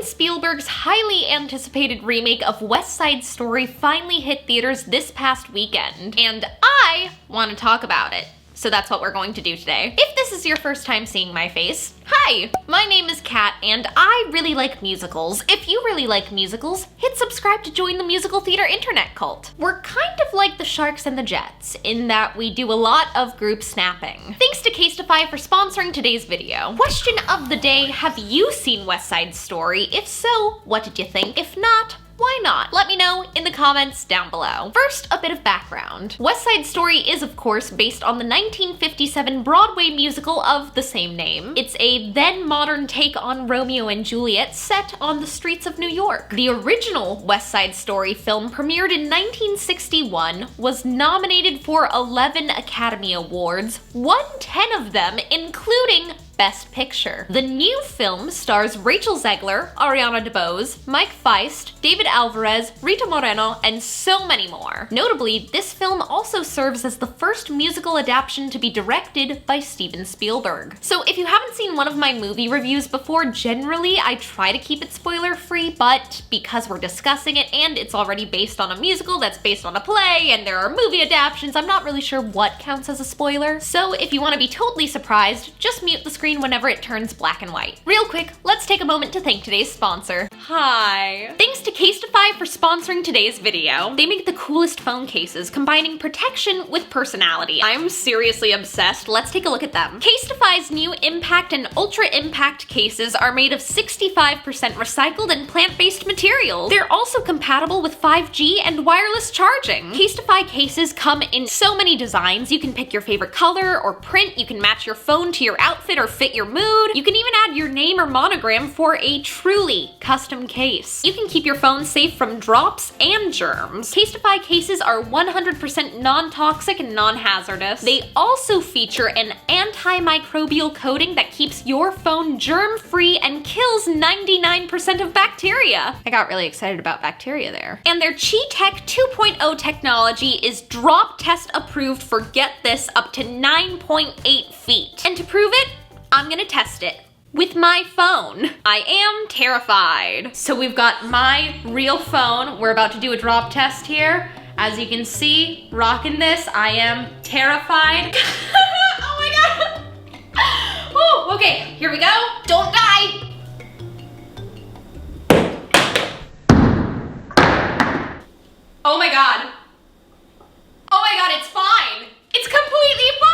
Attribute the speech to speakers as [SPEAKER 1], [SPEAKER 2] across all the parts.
[SPEAKER 1] Spielberg's highly anticipated remake of West Side Story finally hit theaters this past weekend, and I want to talk about it. So that's what we're going to do today. If this is your first time seeing my face, hi! My name is Kat, and I really like musicals. If you really like musicals, hit subscribe to join the musical theater internet cult. We're kind of like the Sharks and the Jets, in that we do a lot of group snapping. Thanks to Casetify for sponsoring today's video. Question of the day, have you seen West Side Story? If so, what did you think? If not, why not? Let me know in the comments down below. First, a bit of background. West Side Story is, of course, based on the 1957 Broadway musical of the same name. It's a then-modern take on Romeo and Juliet set on the streets of New York. The original West Side Story film premiered in 1961, was nominated for 11 Academy Awards, won 10 of them, including Best Picture. The new film stars Rachel Zegler, Ariana Debose, Mike Faist, David Alvarez, Rita Moreno, and so many more. Notably, this film also serves as the first musical adaptation to be directed by Steven Spielberg. So if you haven't seen one of my movie reviews before, generally I try to keep it spoiler-free, but because we're discussing it and it's already based on a musical that's based on a play and there are movie adaptations, I'm not really sure what counts as a spoiler. So if you want to be totally surprised, just mute the screen whenever it turns black and white. Real quick, let's take a moment to thank today's sponsor. Hi! Thanks to Casetify for sponsoring today's video. They make the coolest phone cases, combining protection with personality. I'm seriously obsessed. Let's take a look at them. Casetify's new Impact and Ultra Impact cases are made of 65% recycled and plant-based materials. They're also compatible with 5G and wireless charging. Casetify cases come in so many designs. You can pick your favorite color or print. You can match your phone to your outfit or fit your mood. You can even add your name or monogram for a truly custom case. You can keep your phone safe from drops and germs. Casetify cases are 100% non-toxic and non-hazardous. They also feature an antimicrobial coating that keeps your phone germ-free and kills 99% of bacteria. I got really excited about bacteria there. And their Chi-Tech 2.0 technology is drop test approved for, get this, up to 9.8 feet. And to prove it, I'm gonna test it with my phone. I am terrified. So we've got my real phone. We're about to do a drop test here. As you can see, rocking this. I am terrified. Oh my god. Oh, okay, here we go. Don't die. Oh my god. Oh my god, it's fine. It's completely fine.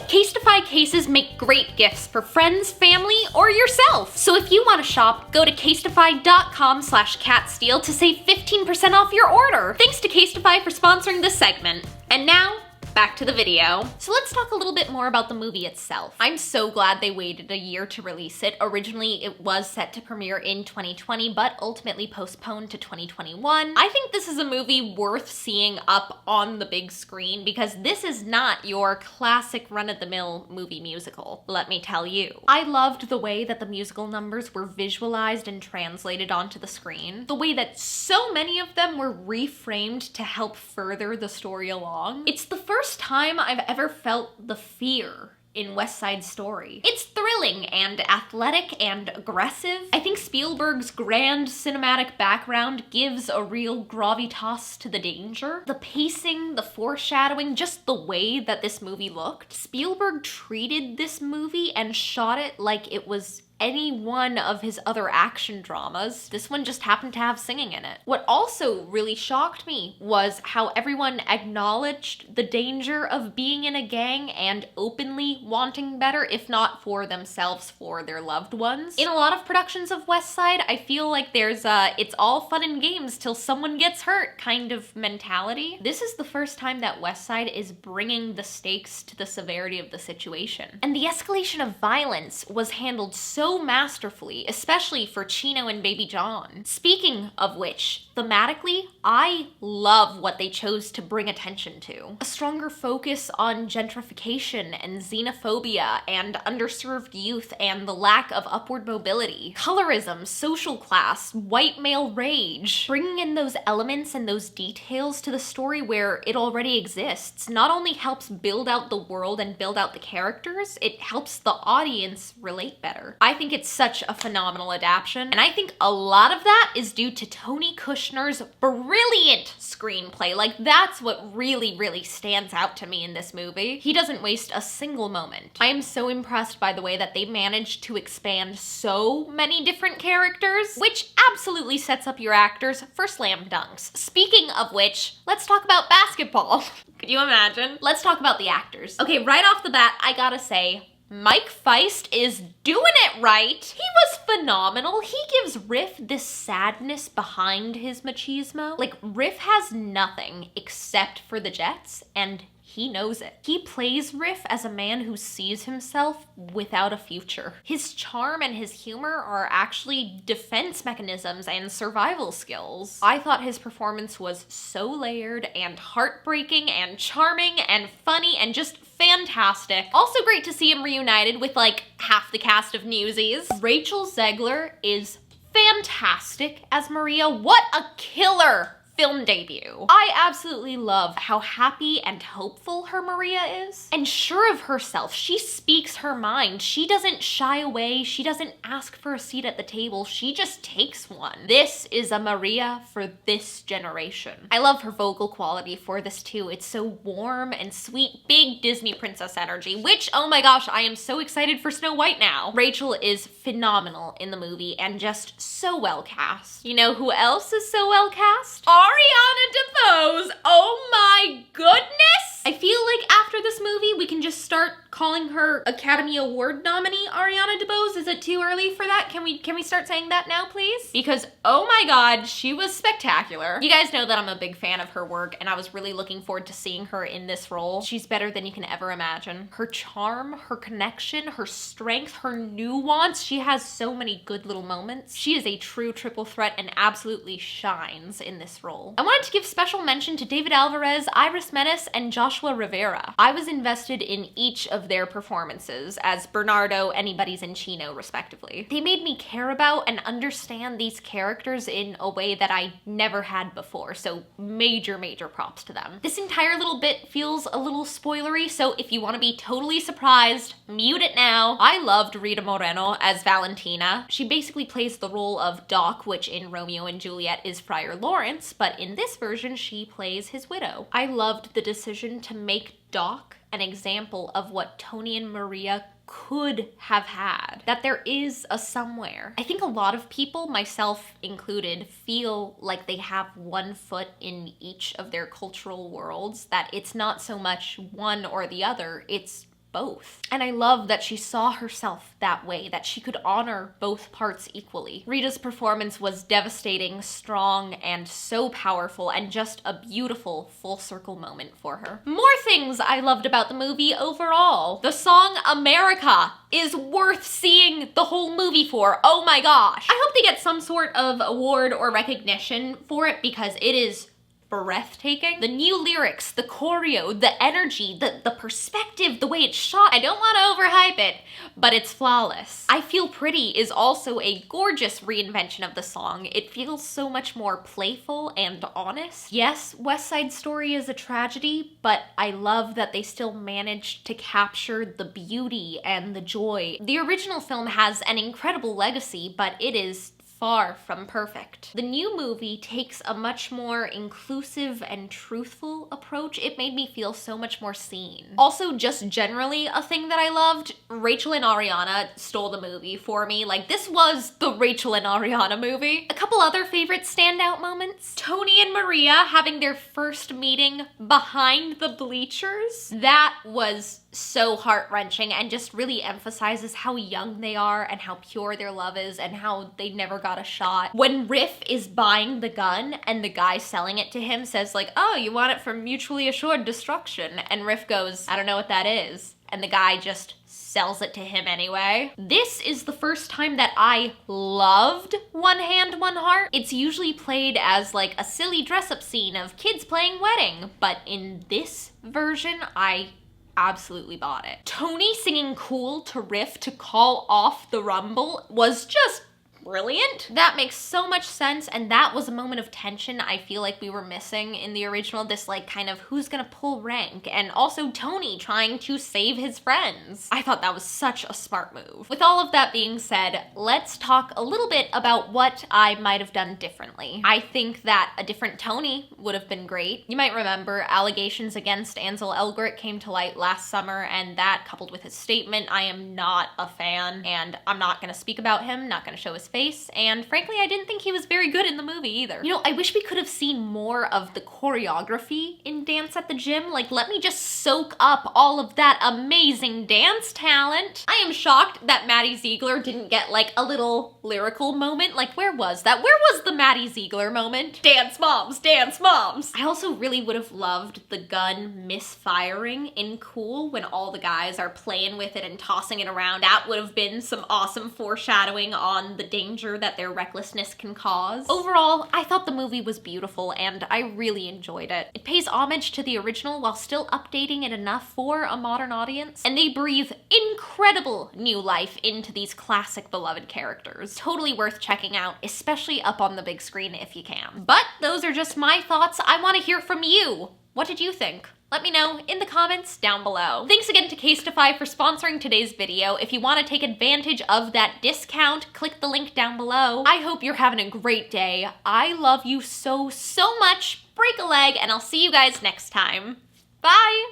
[SPEAKER 1] Casetify cases make great gifts for friends, family, or yourself. So if you want to shop, go to casetify.com/catsteele to save 15% off your order. Thanks to Casetify for sponsoring this segment. And now, back to the video. So let's talk a little bit more about the movie itself. I'm so glad they waited a year to release it. Originally, it was set to premiere in 2020, but ultimately postponed to 2021. I think this is a movie worth seeing up on the big screen because this is not your classic run-of-the-mill movie musical, let me tell you. I loved the way that the musical numbers were visualized and translated onto the screen, the way that so many of them were reframed to help further the story along. It's the first time I've ever felt the fear in West Side Story. It's thrilling and athletic and aggressive. I think Spielberg's grand cinematic background gives a real gravitas to the danger. The pacing, the foreshadowing, just the way that this movie looked. Spielberg treated this movie and shot it like it was any one of his other action dramas. This one just happened to have singing in it. What also really shocked me was how everyone acknowledged the danger of being in a gang and openly wanting better, if not for themselves, for their loved ones. In a lot of productions of West Side, I feel like there's a it's all fun and games till someone gets hurt kind of mentality. This is the first time that West Side is bringing the stakes to the severity of the situation. And the escalation of violence was handled so masterfully, especially for Chino and Baby John. Speaking of which, thematically, I love what they chose to bring attention to. A stronger focus on gentrification and xenophobia and underserved youth and the lack of upward mobility. Colorism, social class, white male rage. Bringing in those elements and those details to the story where it already exists not only helps build out the world and build out the characters, it helps the audience relate better. I think it's such a phenomenal adaptation, and I think a lot of that is due to Tony Kushner's brilliant screenplay. Like, that's what really, really stands out to me in this movie. He doesn't waste a single moment. I am so impressed by the way that they managed to expand so many different characters, which absolutely sets up your actors for slam dunks. Speaking of which, let's talk about basketball. Could you imagine? Let's talk about the actors. Okay, right off the bat, I gotta say, Mike Faist is doing it right. He was phenomenal. He gives Riff this sadness behind his machismo. Like, Riff has nothing except for the Jets, and he knows it. He plays Riff as a man who sees himself without a future. His charm and his humor are actually defense mechanisms and survival skills. I thought his performance was so layered and heartbreaking and charming and funny and just fantastic. Also great to see him reunited with like half the cast of Newsies. Rachel Zegler is fantastic as Maria. What a killer film debut. I absolutely love how happy and hopeful her Maria is. And sure of herself, she speaks her mind. She doesn't shy away. She doesn't ask for a seat at the table. She just takes one. This is a Maria for this generation. I love her vocal quality for this too. It's so warm and sweet, big Disney princess energy, which, oh my gosh, I am so excited for Snow White now. Rachel is phenomenal in the movie and just so well cast. You know who else is so well cast? Ariana Debose! Oh my goodness! I feel like after this movie, we can just start calling her Academy Award nominee Ariana Debose. Is it too early for that? Can we start saying that now, please? Because, oh my god, she was spectacular. You guys know that I'm a big fan of her work, and I was really looking forward to seeing her in this role. She's better than you can ever imagine. Her charm, her connection, her strength, her nuance, she has so many good little moments. She is a true triple threat and absolutely shines in this role. I wanted to give special mention to David Alvarez, Iris Menace, and Joshua Rivera. I was invested in each of their performances as Bernardo, Anybody's, and Chino, respectively. They made me care about and understand these characters in a way that I never had before, so major, major props to them. This entire little bit feels a little spoilery, so if you want to be totally surprised, mute it now. I loved Rita Moreno as Valentina. She basically plays the role of Doc, which in Romeo and Juliet is Friar Lawrence, but in this version, she plays his widow. I loved the decision to make Doc an example of what Tony and Maria could have had, that there is a somewhere. I think a lot of people, myself included, feel like they have one foot in each of their cultural worlds, that it's not so much one or the other, it's both. And I love that she saw herself that way, that she could honor both parts equally. Rita's performance was devastating, strong, and so powerful, and just a beautiful full circle moment for her. More things I loved about the movie overall. The song America is worth seeing the whole movie for. Oh my gosh. I hope they get some sort of award or recognition for it because it is breathtaking. The new lyrics, the choreo, the energy, the perspective, the way it's shot. I don't want to overhype it, but it's flawless. I Feel Pretty is also a gorgeous reinvention of the song. It feels so much more playful and honest. Yes, West Side Story is a tragedy, but I love that they still managed to capture the beauty and the joy. The original film has an incredible legacy, but it is far from perfect. The new movie takes a much more inclusive and truthful approach. It made me feel so much more seen. Also, just generally a thing that I loved, Rachel and Ariana stole the movie for me. Like, this was the Rachel and Ariana movie. A couple other favorite standout moments. Tony and Maria having their first meeting behind the bleachers. That was so heart-wrenching and just really emphasizes how young they are and how pure their love is and how they never got a shot. When Riff is buying the gun and the guy selling it to him says like, oh, you want it for mutually assured destruction, and Riff goes, I don't know what that is. And the guy just sells it to him anyway. This is the first time that I loved One Hand, One Heart. It's usually played as like a silly dress-up scene of kids playing wedding, but in this version, I absolutely bought it. Tony singing Cool to Riff to call off the Rumble was just brilliant. That makes so much sense, and that was a moment of tension I feel like we were missing in the original, this like kind of who's gonna pull rank, and also Tony trying to save his friends. I thought that was such a smart move. With all of that being said, let's talk a little bit about what I might have done differently. I think that a different Tony would have been great. You might remember allegations against Ansel Elgort came to light last summer, and that coupled with his statement, I am not a fan, and I'm not gonna speak about him, not gonna show his face, and frankly, I didn't think he was very good in the movie either. You know, I wish we could have seen more of the choreography in Dance at the Gym. Like, let me just soak up all of that amazing dance talent. I am shocked that Maddie Ziegler didn't get like a little lyrical moment. Like, where was that? Where was the Maddie Ziegler moment? Dance moms, dance moms. I also really would have loved the gun misfiring in Cool when all the guys are playing with it and tossing it around. That would have been some awesome foreshadowing on the danger that their recklessness can cause. Overall, I thought the movie was beautiful and I really enjoyed it. It pays homage to the original while still updating it enough for a modern audience, and they breathe incredible new life into these classic beloved characters. Totally worth checking out, especially up on the big screen if you can. But those are just my thoughts. I want to hear from you. What did you think? Let me know in the comments down below. Thanks again to Casetify for sponsoring today's video. If you want to take advantage of that discount, click the link down below. I hope you're having a great day. I love you so, so much. Break a leg, and I'll see you guys next time. Bye!